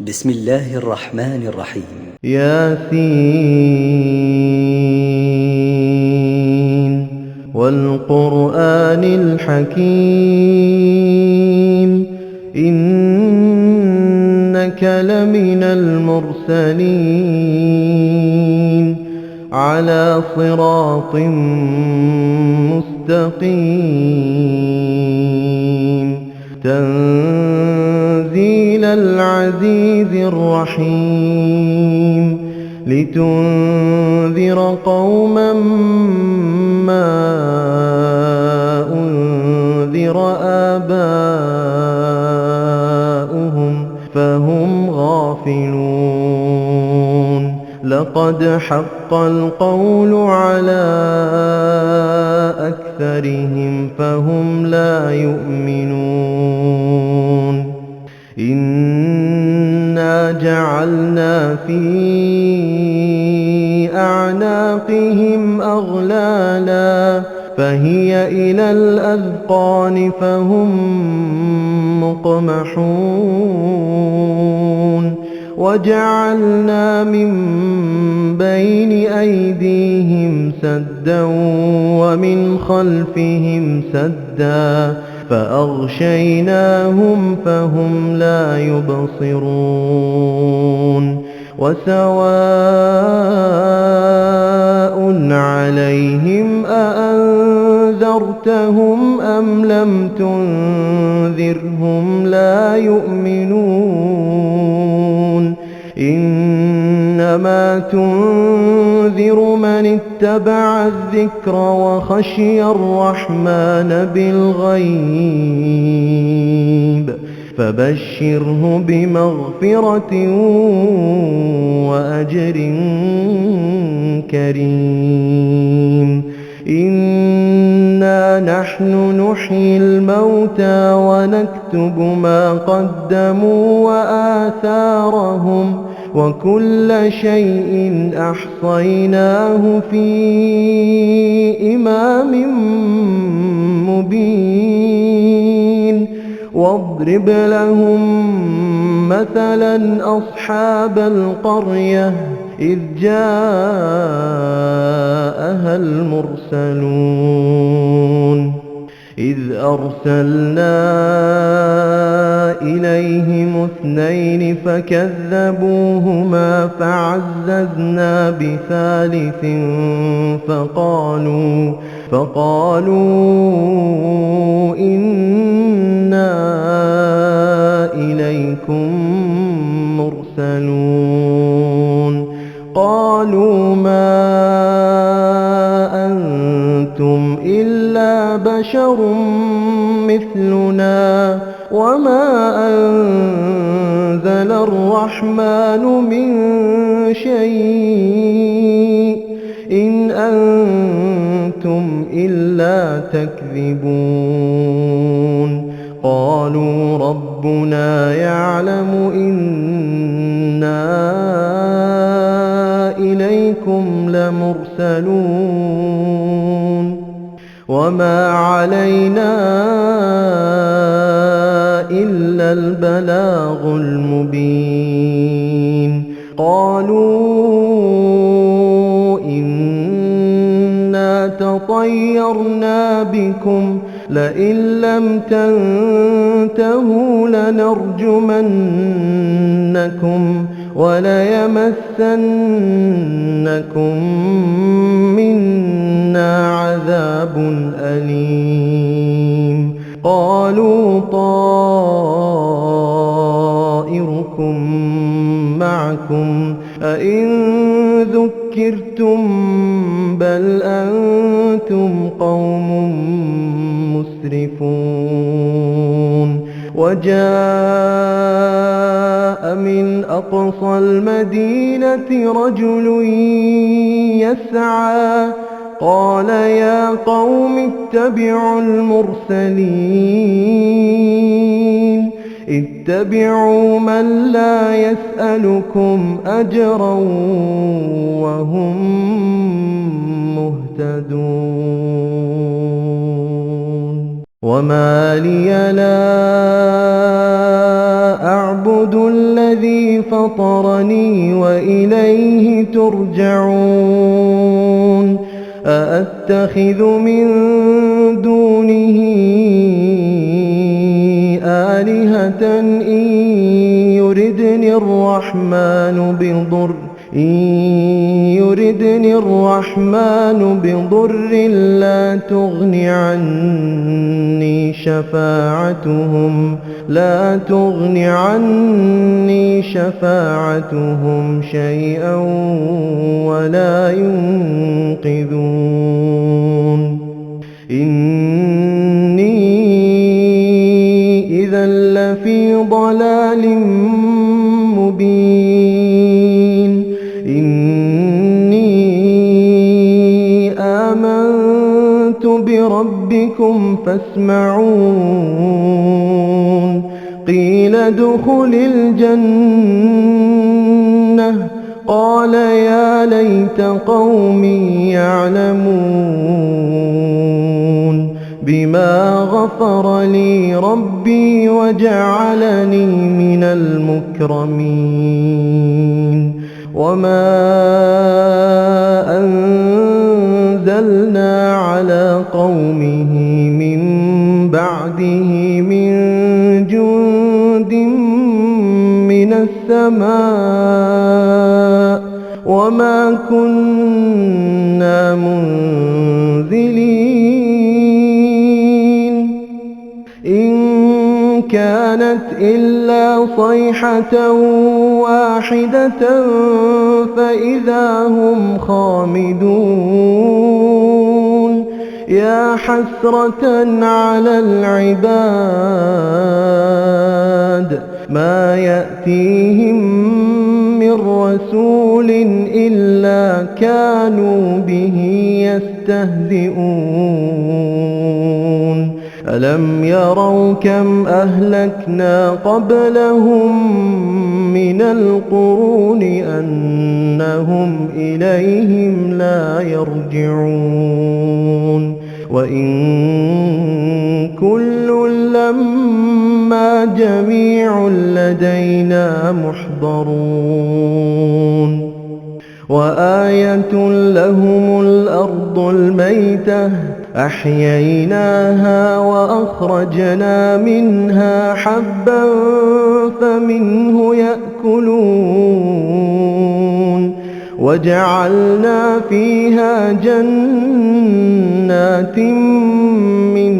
بسم الله الرحمن الرحيم. ياسين والقرآن الحكيم إنك لمن المرسلين على صراط مستقيم تنزيل العزيز الرحيم لتنذر قوما ما أنذر آباؤهم فهم غافلون لقد حق القول على أكثرهم فهم لا يؤمنون إنا جعلنا في أعناقهم أغلالا فهي إلى الأذقان فهم مقمحون وجعلنا من بين أيديهم سدا ومن خلفهم سدا فأغشيناهم فهم لا يبصرون وسواء عليهم أأنذرتهم أم لم تنذرهم لا يؤمنون إنما تنذر من اتبع الذكر وخشي الرحمن بالغيب فبشره بمغفرة وأجر كريم إنا نحن نحيي الموتى ونكتب ما قدموا وآثارهم وكل شيء أحصيناه في إمام مبين واضرب لهم مثلا أصحاب القرية إذ جاءها المرسلون إذ أرسلنا إليهم 2 فكذبوهما فعززنا بثالث فقالوا إنا إليكم مرسلون قالوا ما أنتم إلا بشر مثلنا وما أنزل الرحمن من شيء إن أنتم إلا تكذبون قالوا ربنا يعلم إنا إليكم لمرسلون وما علينا إلا البلاغ المبين قالوا إنا تطيرنا بكم لئن لم تنتهوا لنرجمنكم وليمسنكم منا عذاب أليم قالوا طائركم معكم أئن ذكرتم بل أنتم قوم مسرفون وجاء من أقصى المدينة رجل يسعى قال يا قوم اتبعوا المرسلين اتبعوا من لا يسألكم أجرا وهم مهتدون وما لي لا أعبد الذي فطرني وإليه ترجعون أأتخذ من دونه آلهة إن يردني الرحمن بضر لا تغن عني شفاعتهم شيئا ولا ينقذون إني إذا لفي ضلال مبين إني آمنت بربكم فاسمعون قيل ادخل الجنة قال يا ليت قومي يعلمون بما غفر لي ربي وجعلني من المكرمين وما أنزلنا على قومه من بعده من جند من السماء وما كنا منزلين إن كانت إلا صيحة واحدة فإذا هم خامدون يا حسرة على العباد ما يأتيهم من رسول إلا كانوا به يستهزئون ألم يروا كم أهلكنا قبلهم من القرون أنهم إليهم لا يرجعون وإن كل لما جميع لدينا محضرون وآية لهم الأرض الميتة أحييناها وأخرجنا منها حبا فمنه يأكلون وجعلنا فيها جنات من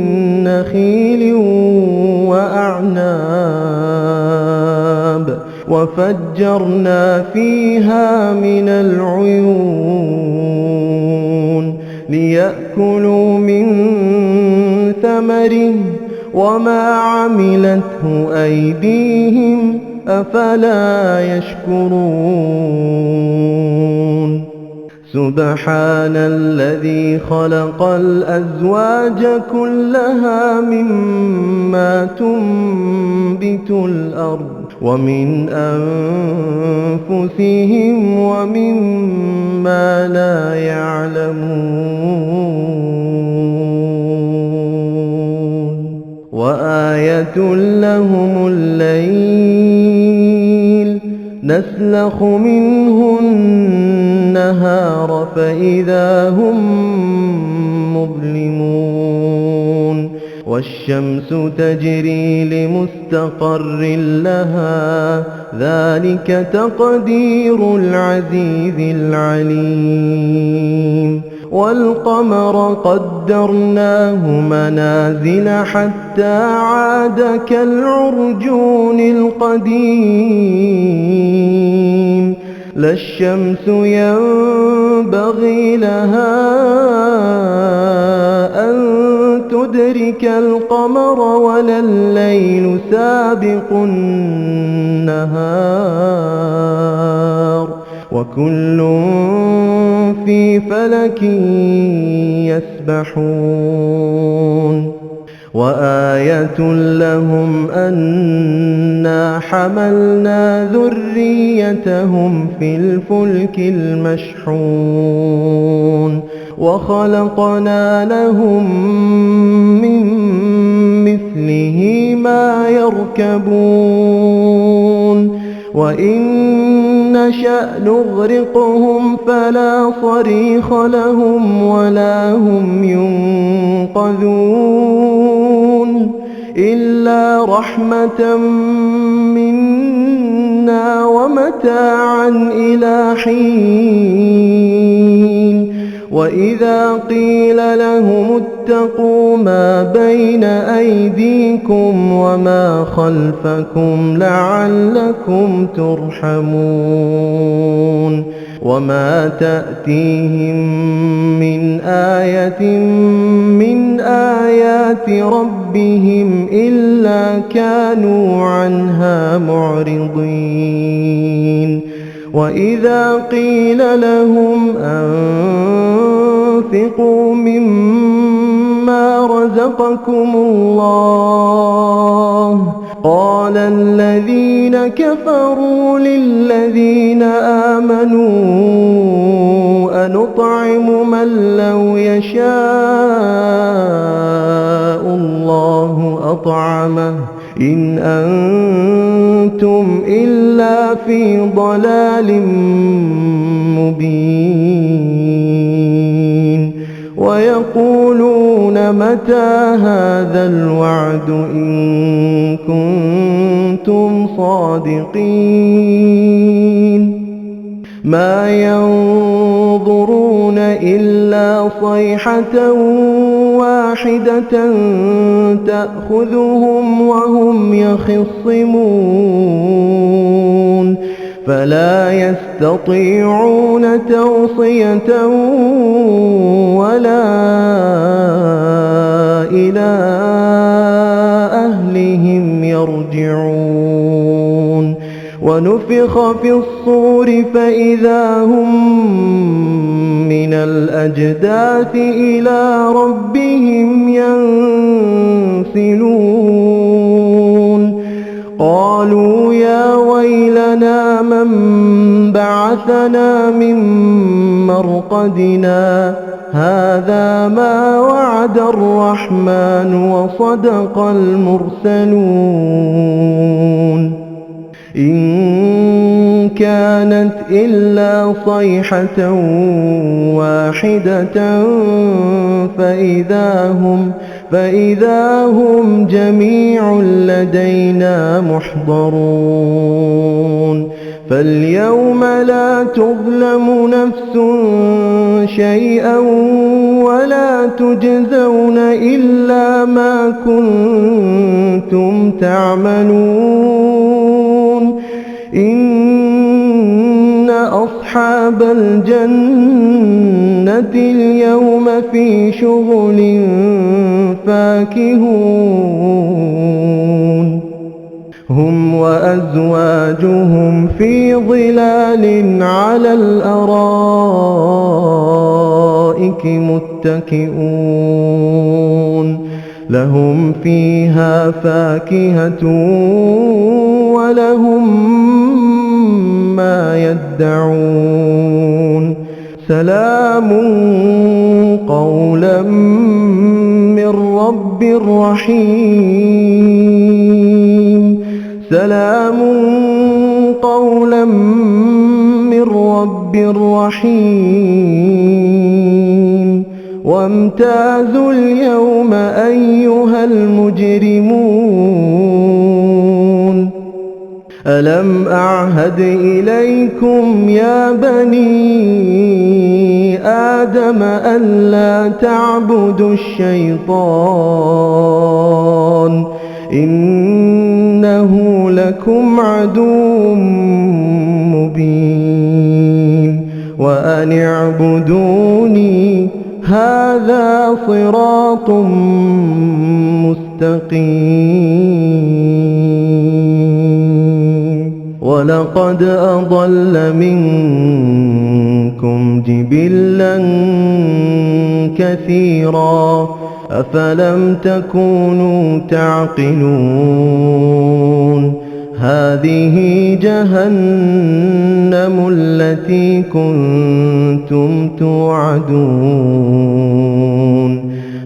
نخيل وأعناب وفجرنا فيها من العيون ليأكلوا من ثمره وما عملته أيديهم أفلا يشكرون سبحان الذي خلق الأزواج كلها مما تنبت الأرض ومن أنفسهم ومما لا يعلمون وآية لهم الليل نسلخ منه النهار فإذا هم مظلمون والشمس تجري لمستقر لها ذلك تقدير العزيز العليم والقمر قدرناه منازل حتى عاد كالعرجون القديم لا الشمس ينبغي لها أن تدرك القمر ولا الليل سابق النهار وكل في فلك يسبحون وآية لهم أنا حملنا ذريتهم في الفلك المشحون وخلقنا لهم من لمثله ما يركبون وإن نشأ نغرقهم فلا صريخ لهم ولا هم ينقذون إلا رحمة منا ومتاعا إلى حين وإذا قيل لهم اتقوا ما بين أيديكم وما خلفكم لعلكم ترحمون وما تأتيهم من آية من آيات ربهم إلا كانوا عنها معرضين وإذا قيل لهم أنفقوا مما رزقكم الله قال الذين كفروا للذين آمنوا أنطعم من لو يشاء الله أطعمه إن أنتم إلا في ضلال مبين ويقولون متى هذا الوعد إن كنتم صادقين ما ينظرون إلا صيحة واحدة تأخذهم وهم يخصمون فلا يستطيعون توصية ولا إلى أهلهم يرجعون ونفخ في الصور فإذا هم من الأجداث إلى ربهم ينسلون قالوا يا ويلنا من بعثنا من مرقدنا هذا ما وعد الرحمن وصدق المرسلون إن كانت إلا صيحة واحدة فإذا هم جميع لدينا محضرون فاليوم لا تظلم نفس شيئا ولا تجزون إلا ما كنتم تعملون إن أصحاب الجنة اليوم في شغل فاكهون هم وأزواجهم في ظلال على الأرائك متكئون لهم فيها فاكهة ولهم ما يدعون سلام قولا من رب رحيم سلام قولا من رب رحيم وامتازوا اليوم أيها المجرمون ألم أعهد إليكم يا بني آدم ألا تعبدوا الشيطان إنه لكم عدو مبين وأن اعبدوني هذا صراط مستقيم ولقد أضل منكم جبلا كثيرا أفلم تكونوا تعقلون هذه جهنم التي كنتم توعدون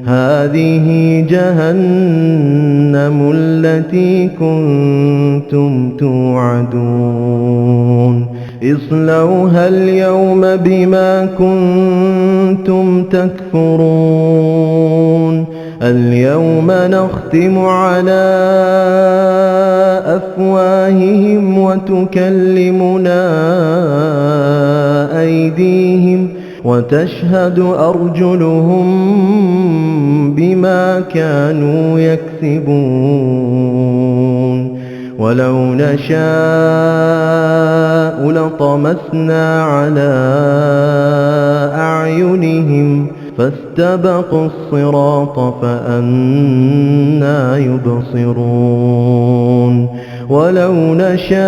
هذه جهنم التي كنتم توعدون اصلوها اليوم بما كنتم تكفرون اليوم نختم على أفواههم وتكلمنا أيديهم وتشهد أرجلهم بما كانوا يكسبون ولو نشاء لطمسنا على أعينهم فاستبقوا الصراط فأنى يبصرون ولو نشاء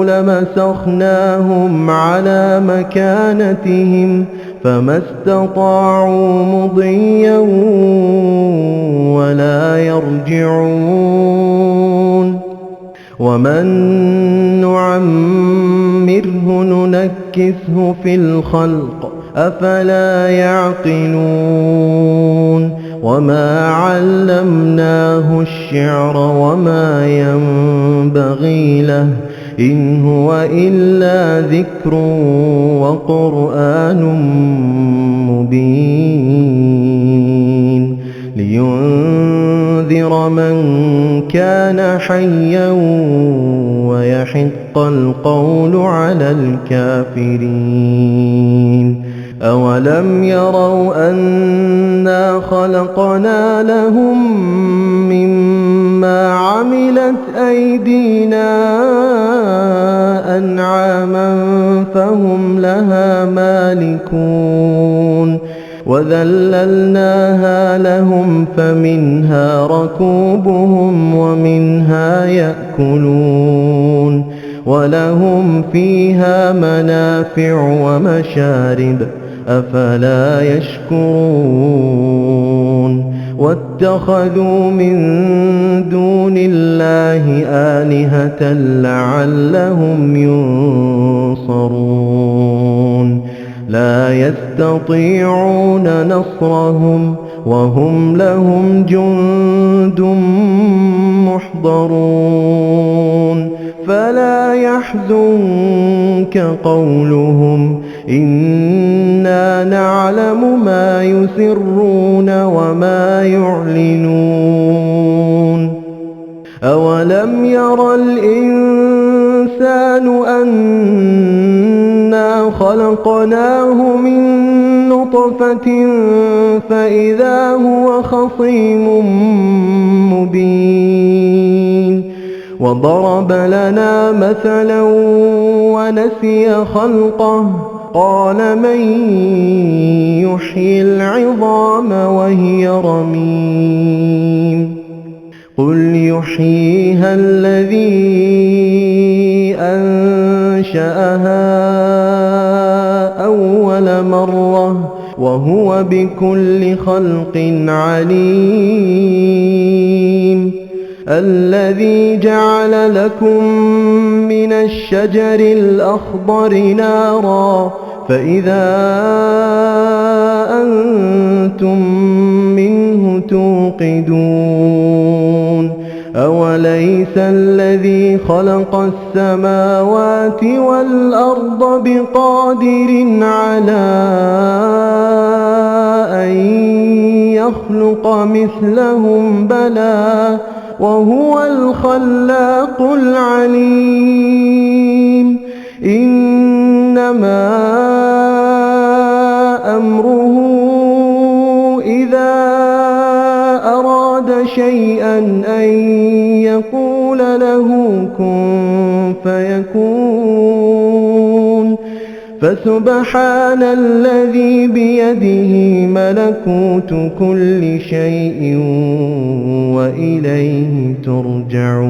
لمسخناهم على مكانتهم فما استطاعوا مضيا ولا يرجعون ومن نعمره ننكسه في الخلق أفلا يعقلون وما علمناه الشعر وما ينبغي له إن هو إلا ذكر وقرآن مبين لينذر من كان حيا ويحق القول على الكافرين أولم يروا أنا خلقنا لهم مما عملت أيدينا أنعاما فهم لها مالكون وذللناها لهم فمنها ركوبهم ومنها يأكلون ولهم فيها منافع ومشارب أفلا يشكرون واتخذوا من دون الله آلهة لعلهم ينصرون لا يستطيعون نصرهم وهم لهم جند محضرون فلا يحزنك قولهم إنا نعلم ما يسرون وما يعلنون أولم ير الإنسان أنا خلقناه من نطفة فإذا هو خصيم مبين وضرب لنا مثلا ونسي خلقه قال من يحيي العظام وهي رميم قل يحييها الذي أنشأها أول مرة وهو بكل خلق عليم الذي جعل لكم من الشجر الأخضر نارا فإذا أنتم منه توقدون أوليس الذي خلق السماوات والأرض بقادر على أن يخلق مثلهم بلى وهو الخلاق العليم إنما أمره إذا أراد شيئا أن يقول له كن فيكون فسبحان الذي بيده ملكوت كل شيء وإليه ترجعون.